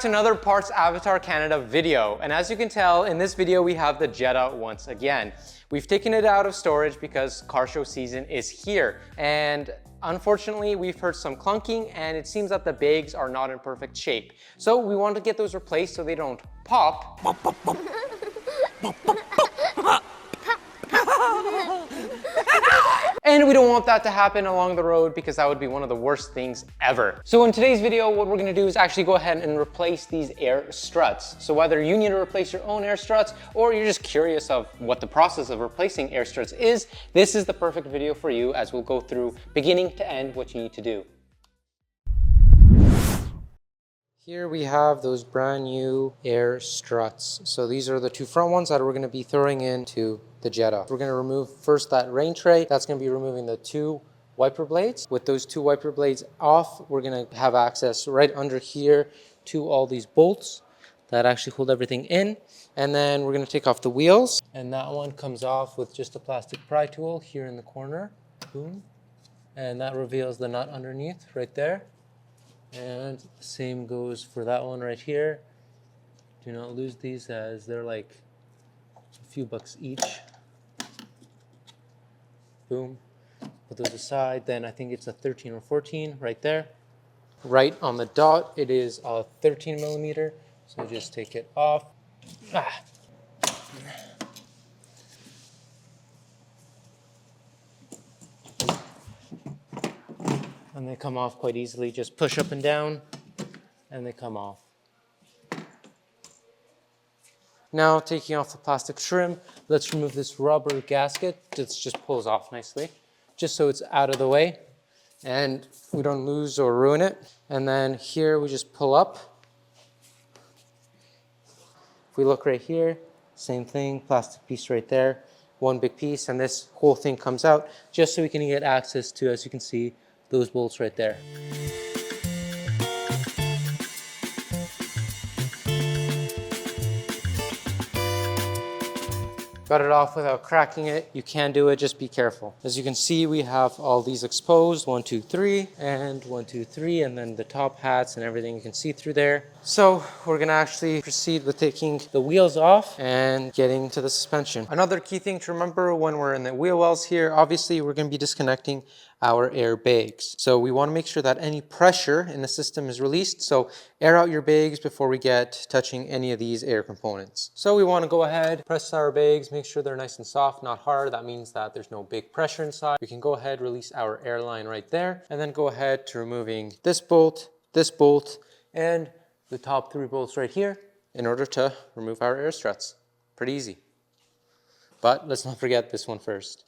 back to another Parts Avatar Canada video, and as you can tell, in this video we have the Jetta once again. We've taken it out of storage because car show season is here, and unfortunately we've heard some clunking and it seems that the bags are not in perfect shape. So we want to get those replaced so they don't pop. And we don't want that to happen along the road because that would be one of the worst things ever. So in today's video, what we're gonna do is actually go ahead and replace these air struts. So whether you need to replace your own air struts or you're just curious of what the process of replacing air struts is, this is the perfect video for you as we'll go through beginning to end what you need to do. Here we have those brand new air struts. So these are the two front ones that we're going to be throwing into the Jetta. We're going to remove first that rain tray. That's going to be removing the two wiper blades. With those two wiper blades off, we're going to have access right under here to all these bolts that actually hold everything in. And then we're going to take off the wheels. And that one comes off with just a plastic pry tool here in the corner. Boom. And that reveals the nut underneath right there. And the same goes for that one right here. Do not lose these as they're like a few bucks each. Boom. Put those aside. Then I think it's a 13 or 14 right there. Right on the dot, it is a 13 millimeter. So just take it off. Ah. And they come off quite easily. Just push up and down and they come off. Now taking off the plastic trim, let's remove this rubber gasket. This just pulls off nicely, just so it's out of the way and we don't lose or ruin it. And then here we just pull up. If we look right here, same thing, plastic piece right there, one big piece, and this whole thing comes out just so we can get access to, as you can see, those bolts right there. Got it off without cracking it. You can do it, just be careful. As you can see, we have all these exposed, 1, 2, 3, and 1, 2, 3, and then the top hats and everything you can see through there. So we're gonna actually proceed with taking the wheels off and getting to the suspension. Another key thing to remember when we're in the wheel wells here, obviously we're gonna be disconnecting our air bags. So we wanna make sure that any pressure in the system is released. So air out your bags before we get touching any of these air components. So we wanna go ahead, press our bags, make sure they're nice and soft, not hard. That means that there's no big pressure inside. We can go ahead, release our air line right there, and then go ahead to removing this bolt, and the top 3 bolts right here in order to remove our air struts. Pretty easy. But let's not forget this one first.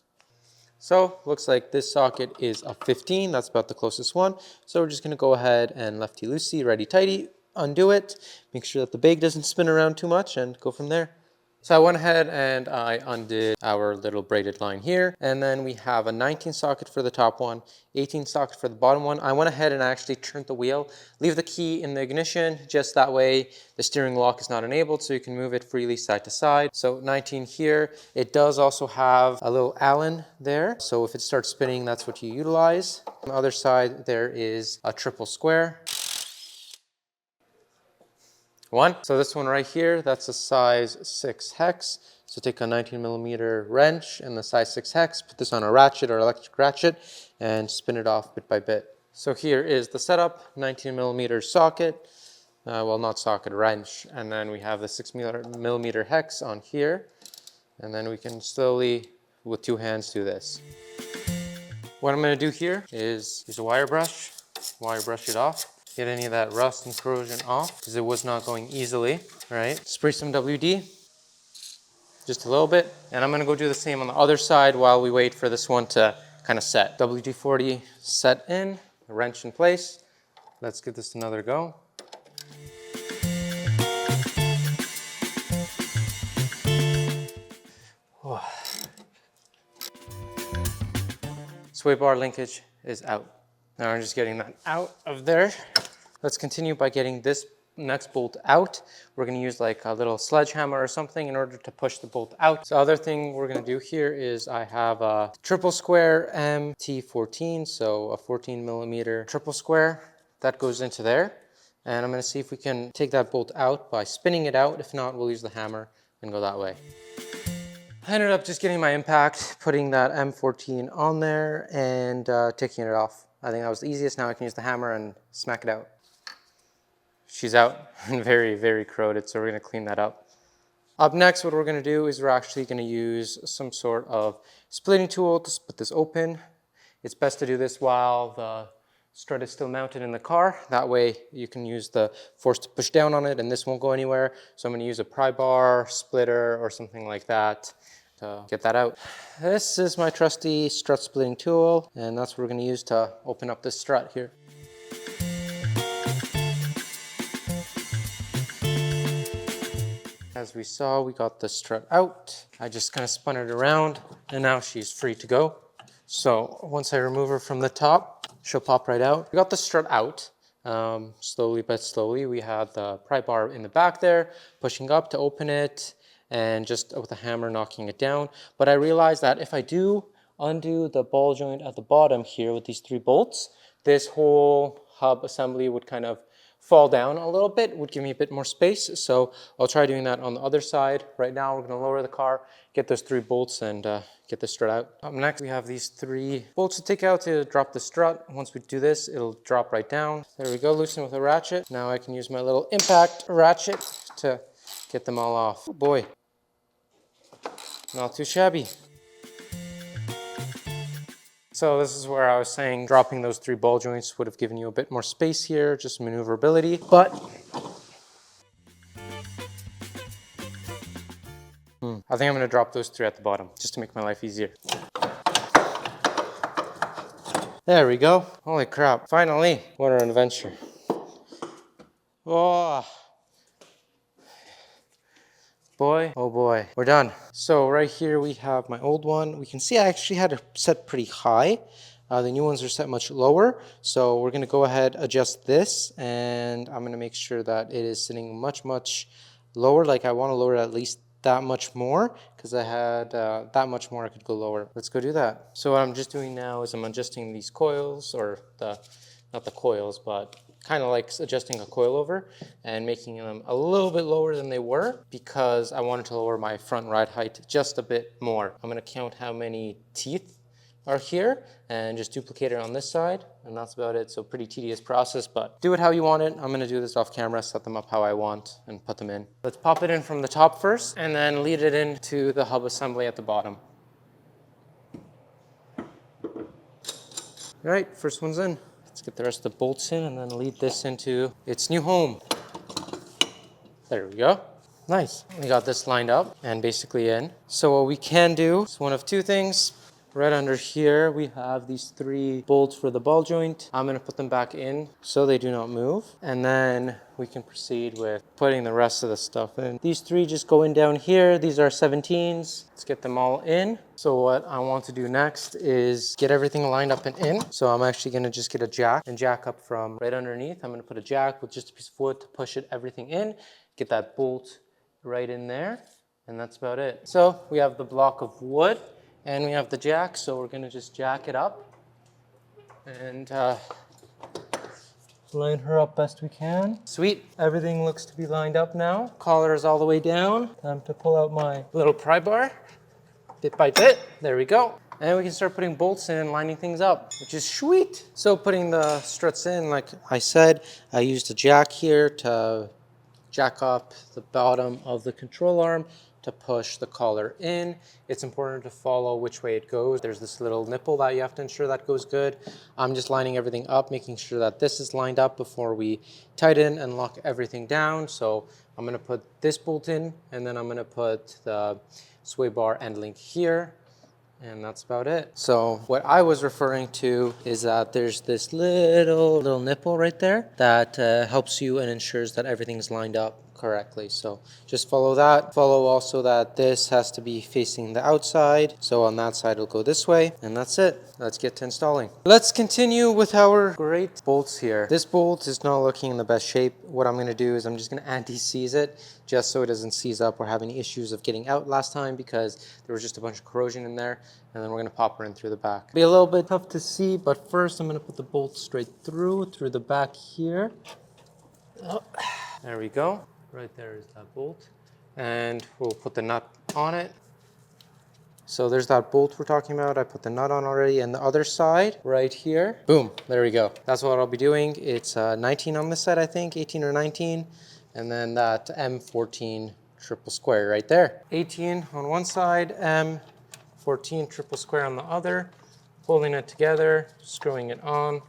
So looks like this socket is a 15, that's about the closest one. So we're just gonna go ahead and lefty-loosey, righty-tighty, undo it, make sure that the bag doesn't spin around too much and go from there. So I went ahead and I undid our little braided line here. And then we have a 19 socket for the top one, 18 socket for the bottom one. I went ahead and actually turned the wheel, leave the key in the ignition, just that way the steering lock is not enabled so you can move it freely side to side. So 19 here. It does also have a little Allen there. So if it starts spinning, that's what you utilize. On the other side, there is a triple square. One. So this one right here, that's a size 6 hex. So take a 19 millimeter wrench and the size 6 hex, put this on a ratchet or electric ratchet and spin it off bit by bit. So here is the setup, 19 millimeter socket, well not socket, wrench. And then we have the 6 millimeter hex on here. And then we can slowly, with 2 hands, do this. What I'm gonna do here is use a wire brush it off. Get any of that rust and corrosion off because it was not going easily, right? Spray some WD, just a little bit. And I'm gonna go do the same on the other side while we wait for this one to kind of set. WD-40 set in, a wrench in place. Let's give this another go. Sway bar linkage is out. Now I'm just getting that out of there. Let's continue by getting this next bolt out. We're going to use like a little sledgehammer or something in order to push the bolt out. The other thing we're going to do here is I have a triple square MT14, so a 14 millimeter triple square that goes into there. And I'm gonna see if we can take that bolt out by spinning it out. If not, we'll use the hammer and go that way. I ended up just getting my impact, putting that M14 on there and taking it off. I think that was the easiest. Now I can use the hammer and smack it out. She's out and very, very corroded, so we're gonna clean that up. Up next, what we're gonna do is we're actually gonna use some sort of splitting tool to split this open. It's best to do this while the strut is still mounted in the car. That way you can use the force to push down on it and this won't go anywhere. So I'm gonna use a pry bar, splitter, or something like that to get that out. This is my trusty strut splitting tool, and that's what we're gonna use to open up this strut here. As we saw, we got the strut out. I just kind of spun it around and now she's free to go. So once I remove her from the top, she'll pop right out. We got the strut out, slowly but slowly. We had the pry bar in the back there, pushing up to open it and just with a hammer knocking it down. But I realized that if I do undo the ball joint at the bottom here with these 3 bolts, this whole hub assembly would kind of fall down a little bit, would give me a bit more space. So I'll try doing that on the other side. Right now we're gonna lower the car, get those 3 bolts and get the strut out. Up next we have these 3 bolts to take out to drop the strut. Once we do this, it'll drop right down. There we go, loosen with a ratchet. Now I can use my little impact ratchet to get them all off. Oh boy, not too shabby. So this is where I was saying dropping those 3 ball joints would have given you a bit more space here, just maneuverability, but I think I'm gonna drop those 3 at the bottom just to make my life easier. There we go. Holy crap, finally, what an adventure. Oh. Boy, oh boy, we're done. So right here we have my old one. We can see I actually had it set pretty high. The new ones are set much lower. So we're gonna go ahead, adjust this, and I'm gonna make sure that it is sitting much, much lower. Like I wanna lower it at least that much more because I had that much more I could go lower. Let's go do that. So what I'm just doing now is I'm adjusting these coils, or not the coils, but kind of like adjusting a coilover and making them a little bit lower than they were because I wanted to lower my front ride height just a bit more. I'm gonna count how many teeth are here and just duplicate it on this side, and that's about it. So pretty tedious process, but do it how you want it. I'm gonna do this off camera, set them up how I want and put them in. Let's pop it in from the top first and then lead it into the hub assembly at the bottom. All right, first one's in. Let's get the rest of the bolts in and then lead this into its new home. There we go. Nice. We got this lined up and basically in. So what we can do is one of 2 things. Right under here, we have these 3 bolts for the ball joint. I'm gonna put them back in so they do not move. And then we can proceed with putting the rest of the stuff in. These 3 just go in down here. These are 17s. Let's get them all in. So what I want to do next is get everything lined up and in. So I'm actually gonna just get a jack and jack up from right underneath. I'm gonna put a jack with just a piece of wood to push everything in, get that bolt right in there, and that's about it. So we have the block of wood and we have the jack, so we're gonna just jack it up and line her up best we can. Sweet, everything looks to be lined up now. Collar is all the way down. Time to pull out my little pry bar, bit by bit. There we go. And we can start putting bolts in and lining things up, which is sweet. So putting the struts in, like I said, I used a jack here to jack up the bottom of the control arm to push the collar in. It's important to follow which way it goes. There's this little nipple that you have to ensure that goes good. I'm just lining everything up, making sure that this is lined up before we tighten and lock everything down. So I'm gonna put this bolt in, and then I'm gonna put the sway bar end link here, and that's about it. So what I was referring to is that there's this little nipple right there that helps you and ensures that everything's lined up correctly. So just follow that. Follow also that this has to be facing the outside. So on that side it'll go this way, and that's it. Let's get to installing. Let's continue with our great bolts here. This bolt is not looking in the best shape. What I'm gonna do is I'm just gonna anti-seize it just so it doesn't seize up or have any issues of getting out last time because there was just a bunch of corrosion in there, and then we're gonna pop her in through the back. Be a little bit tough to see, but first I'm gonna put the bolt straight through the back here. There we go. Right there is that bolt. And we'll put the nut on it. So there's that bolt we're talking about. I put the nut on already. And the other side, right here, boom, there we go. That's what I'll be doing. It's 19 on this side, I think, 18 or 19. And then that M14 triple square right there. 18 on one side, M14 triple square on the other. Holding it together, screwing it on.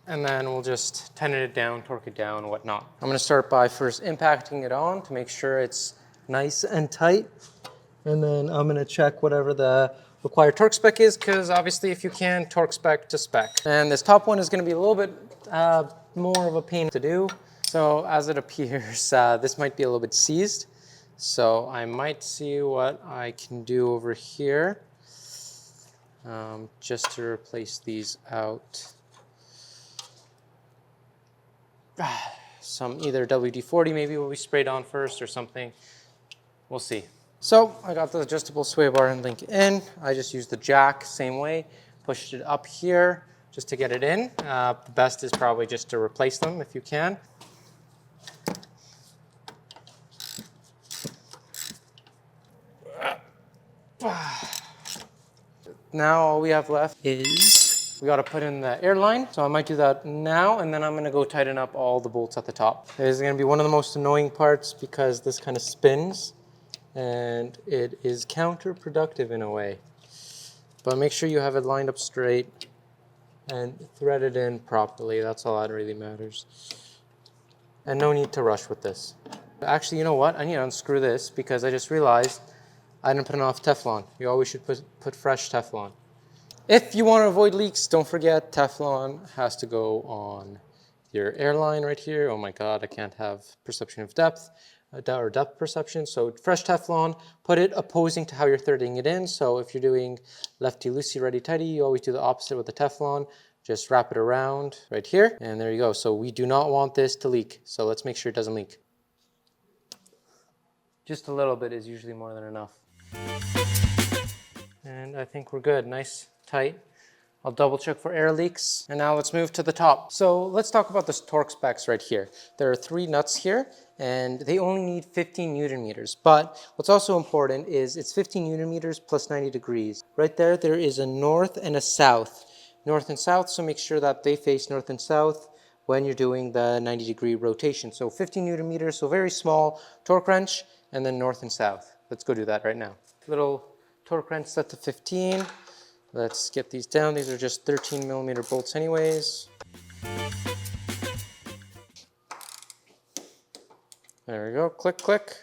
And then we'll just tighten it down, torque it down, whatnot. I'm gonna start by first impacting it on to make sure it's nice and tight. And then I'm gonna check whatever the required torque spec is, because obviously if you can, torque spec to spec. And this top one is gonna be a little bit more of a pain to do. So as it appears, this might be a little bit seized. So I might see what I can do over here just to replace these out. Some either WD-40 maybe will be sprayed on first or something. We'll see. So I got the adjustable sway bar and link in. I just used the jack same way, pushed it up here just to get it in. The best is probably just to replace them if you can. Now all we have left is we got to put in the air line. So I might do that now, and then I'm going to go tighten up all the bolts at the top. This is going to be one of the most annoying parts because this kind of spins and it is counterproductive in a way. But make sure you have it lined up straight and threaded in properly. That's all that really matters. And no need to rush with this. Actually, you know what? I need to unscrew this because I just realized I didn't put enough Teflon. You always should put fresh Teflon. If you want to avoid leaks, don't forget Teflon has to go on your airline right here. Oh my God, I can't have perception of depth or depth perception. So fresh Teflon, put it opposing to how you're threading it in. So if you're doing lefty-loosey, righty-tighty, you always do the opposite with the Teflon. Just wrap it around right here, and there you go. So we do not want this to leak. So let's make sure it doesn't leak. Just a little bit is usually more than enough. And I think we're good, nice, tight. I'll double check for air leaks. And now let's move to the top. So let's talk about the torque specs right here. There are 3 nuts here and they only need 15 Newton meters. But what's also important is it's 15 Newton meters plus 90 degrees. Right there, there is a north and a south. North and south, so make sure that they face north and south when you're doing the 90-degree rotation. So 15 Newton meters, so very small torque wrench, and then north and south. Let's go do that right now. Little torque wrench set to 15. Let's get these down. These are just 13 millimeter bolts anyways. There we go. Click, click.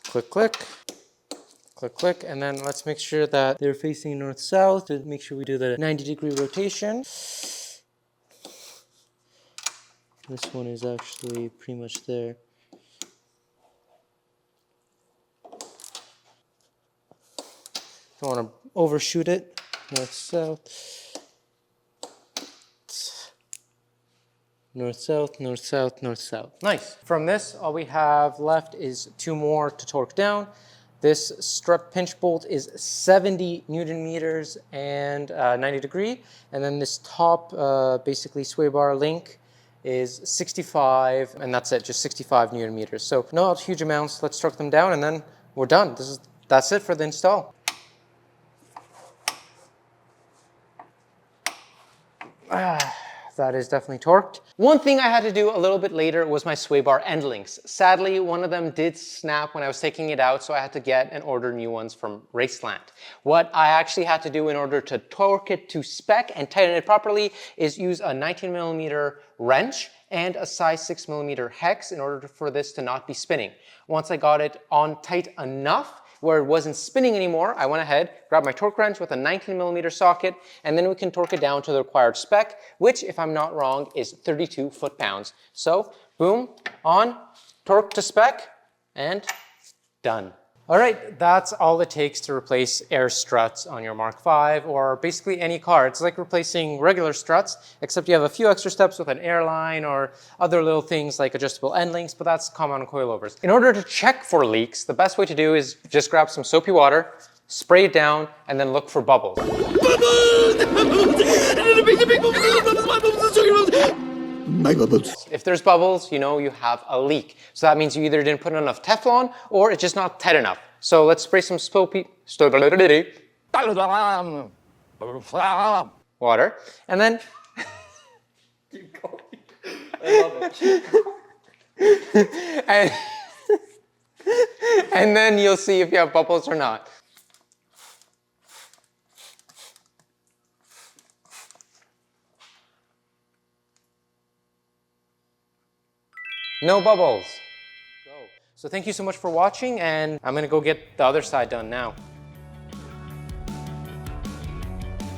Click, click. Click, click. And then let's make sure that they're facing north-south to make sure we do the 90-degree rotation. This one is actually pretty much there. Don't want to overshoot it. North, south. North, south, north, south, north, south. Nice. From this, all we have left is 2 more to torque down. This strut pinch bolt is 70 Newton meters and 90 degree. And then this top basically sway bar link is 65, and that's it, just 65 Newton meters. So not huge amounts. Let's torque them down and then we're done. That's it for the install. That is definitely torqued. One thing I had to do a little bit later was my sway bar end links. Sadly, one of them did snap when I was taking it out, so I had to get and order new ones from Raceland. What I actually had to do in order to torque it to spec and tighten it properly is use a 19 millimeter wrench and a size 6 millimeter hex in order for this to not be spinning. Once I got it on tight enough where it wasn't spinning anymore, I went ahead, grabbed my torque wrench with a 19 millimeter socket, and then we can torque it down to the required spec, which, if I'm not wrong, is 32 foot-pounds. So, boom, on, torque to spec, and done. All right, that's all it takes to replace AIR struts on your Mark V or basically any car. It's like replacing regular struts, except you have a few extra steps with an airline or other little things like adjustable end links, but that's common on coilovers. In order to check for leaks, the best way to do is just grab some soapy water, spray it down, and then look for bubbles. If there's bubbles, you know you have a leak. So that means you either didn't put enough Teflon or it's just not tight enough. So let's spray some water, and then keep going. I love it. And then you'll see if you have bubbles or not. No bubbles. So thank you so much for watching, and I'm gonna go get the other side done now.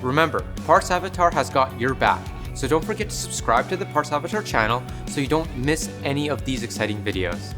Remember, Parts Avatar has got your back, so don't forget to subscribe to the Parts Avatar channel so you don't miss any of these exciting videos.